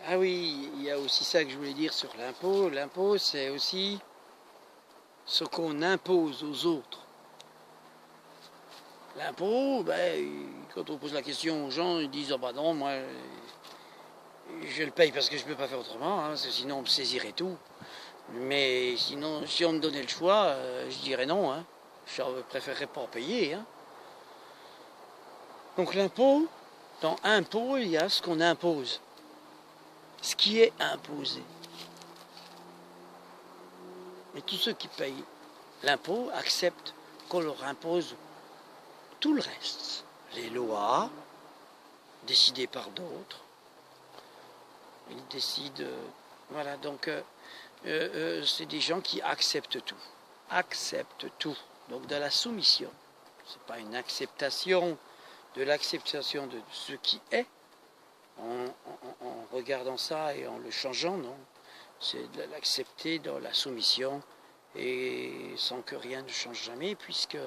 Ah oui, il y a aussi ça que je voulais dire sur l'impôt. L'impôt, c'est aussi ce qu'on impose aux autres. L'impôt, ben, quand on pose la question aux gens, ils disent « Ah bah non, moi, je le paye parce que je ne peux pas faire autrement, hein, parce que sinon on me saisirait tout. » Mais sinon, si on me donnait le choix, je dirais non. Hein. Je préférerais pas en payer. Hein. Donc l'impôt, dans impôt, il y a ce qu'on impose. Ce qui est imposé. Et tous ceux qui payent l'impôt acceptent qu'on leur impose tout le reste. Les lois, décidées par d'autres. Ils décident... voilà, donc c'est des gens qui acceptent tout. Acceptent tout. Donc de la soumission. C'est pas une acceptation de l'acceptation de ce qui est, en regardant ça et en le changeant, non. C'est de l'accepter dans la soumission et sans que rien ne change jamais, puisque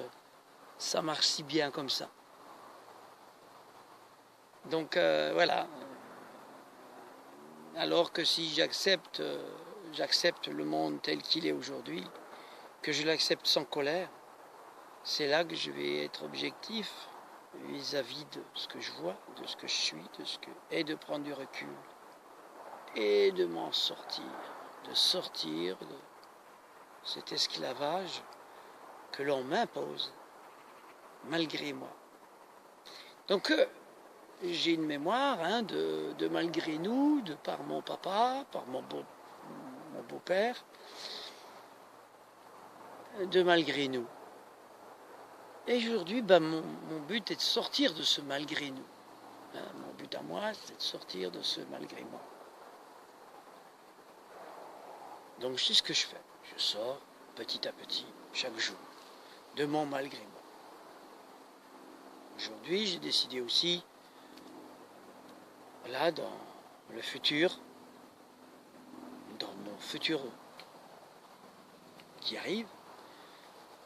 ça marche si bien comme ça. Donc voilà. Alors que si j'accepte le monde tel qu'il est aujourd'hui, que je l'accepte sans colère, c'est là que je vais être objectif vis-à-vis de ce que je vois, de ce que je suis, et de prendre du recul et de m'en sortir, de sortir de cet esclavage que l'on m'impose malgré moi. Donc j'ai une mémoire de malgré nous, de par mon papa, par mon beau-père, de malgré nous. Et aujourd'hui, mon but est de sortir de ce malgré nous. Mon but à moi, c'est de sortir de ce malgré moi. Donc c'est ce que je fais. Je sors petit à petit, chaque jour, de mon malgré moi. Aujourd'hui, j'ai décidé aussi, voilà, dans le futur, dans mon futur qui arrive,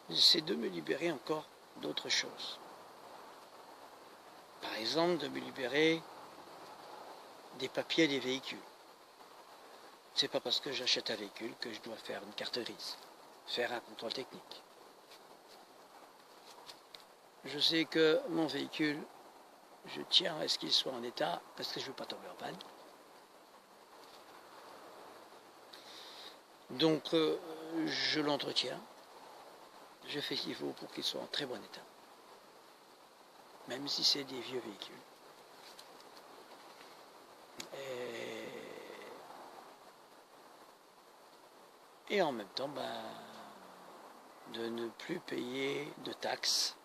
c'est de me libérer encore d'autres choses. Par exemple, de me libérer des papiers des véhicules. C'est pas parce que j'achète un véhicule que je dois faire une carte grise, faire un contrôle technique. Je sais que mon véhicule, je tiens à ce qu'il soit en état parce que je ne veux pas tomber en panne. Donc je l'entretiens, je fais ce qu'il faut pour qu'il soit en très bon état. Même si c'est des vieux véhicules. Et en même temps, de ne plus payer de taxes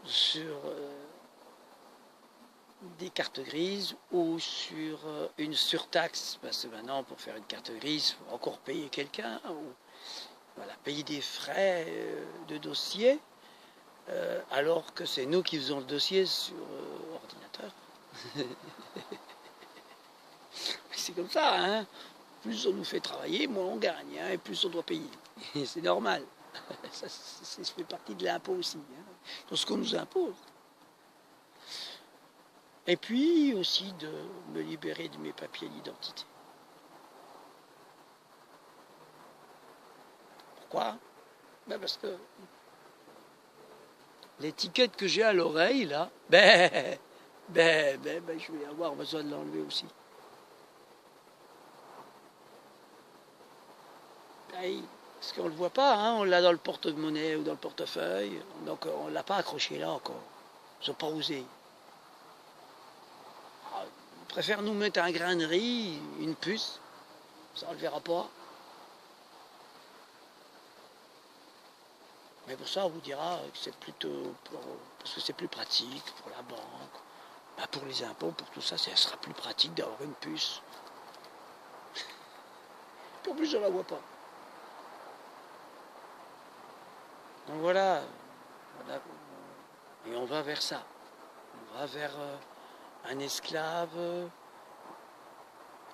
sur des cartes grises ou sur une surtaxe, parce que maintenant pour faire une carte grise, il faut encore payer quelqu'un, ou voilà, payer des frais de dossier, alors que c'est nous qui faisons le dossier sur ordinateur. C'est comme ça, hein. Plus on nous fait travailler, moins on gagne, hein, et plus on doit payer. C'est normal. Ça fait partie de l'impôt aussi, hein, dans ce qu'on nous impose. Et puis aussi de me libérer de mes papiers d'identité. Pourquoi? Parce que l'étiquette que j'ai à l'oreille, là, je vais avoir besoin de l'enlever aussi. Parce qu'on ne le voit pas, hein, on l'a dans le porte-monnaie ou dans le portefeuille, donc on ne l'a pas accroché là encore. Ils n'ont pas osé. Ils préfèrent nous mettre un grain de riz, une puce, ça on ne le verra pas. Mais pour ça, on vous dira que c'est plutôt parce que c'est plus pratique pour la banque, pour les impôts, pour tout ça, ça sera plus pratique d'avoir une puce. Puis en plus, on ne la voit pas. Donc voilà, et on va vers ça. On va vers un esclave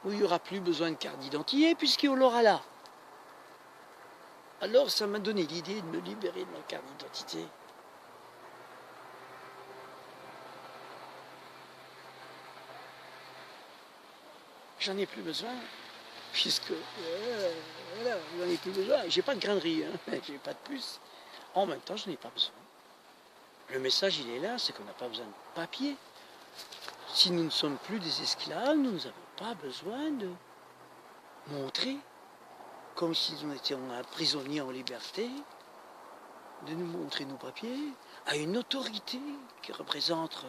où il n'y aura plus besoin de carte d'identité puisqu'on l'aura là. Alors ça m'a donné l'idée de me libérer de ma carte d'identité. j'en ai plus besoin, puisque voilà, j'en ai plus besoin. J'ai pas de grainerie, hein, j'ai pas de puce. En même temps, je n'ai pas besoin. Le message, il est là, c'est qu'on n'a pas besoin de papier. Si nous ne sommes plus des esclaves, nous n'avons pas besoin de montrer, comme si nous étions un prisonnier en liberté, de nous montrer nos papiers à une autorité qui représente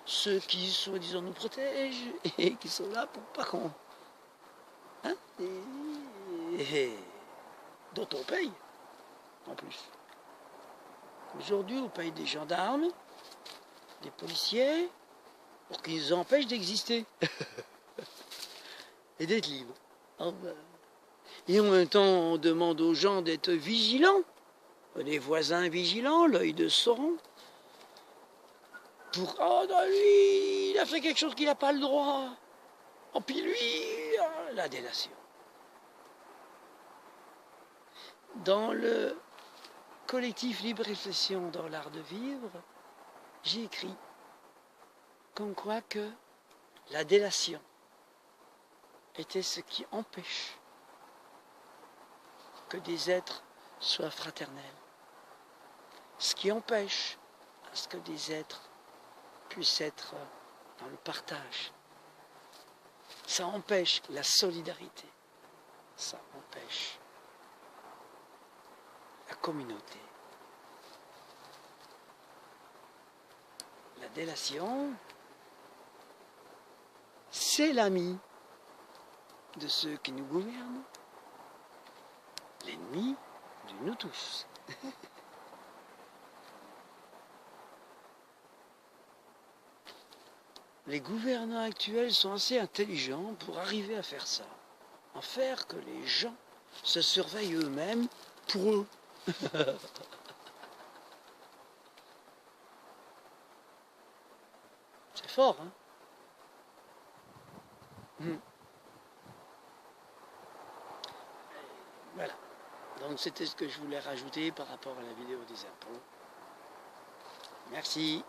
ceux qui, soi-disant, nous protègent et qui sont là pour pas qu'on... Hein, et dont on paye, en plus. Aujourd'hui, on paye des gendarmes, des policiers, pour qu'ils nous empêchent d'exister et d'être libres. Et en même temps, on demande aux gens d'être vigilants, les voisins vigilants, l'œil de Sauron, pour « Oh, non, lui, il a fait quelque chose qu'il n'a pas le droit. Oh, puis lui, la délation. » Dans le collectif Libre Réflexion dans l'art de vivre, j'ai écrit comme quoi que la délation était ce qui empêche que des êtres soient fraternels, ce qui empêche à ce que des êtres puissent être dans le partage. Ça empêche la solidarité, ça empêche la communauté. La délation, c'est l'ami de ceux qui nous gouvernent, l'ennemi de nous tous. Les gouvernants actuels sont assez intelligents pour arriver à faire ça, en faire que les gens se surveillent eux-mêmes pour eux. C'est fort, hein? Voilà. Donc c'était ce que je voulais rajouter par rapport à la vidéo des impôts. Merci.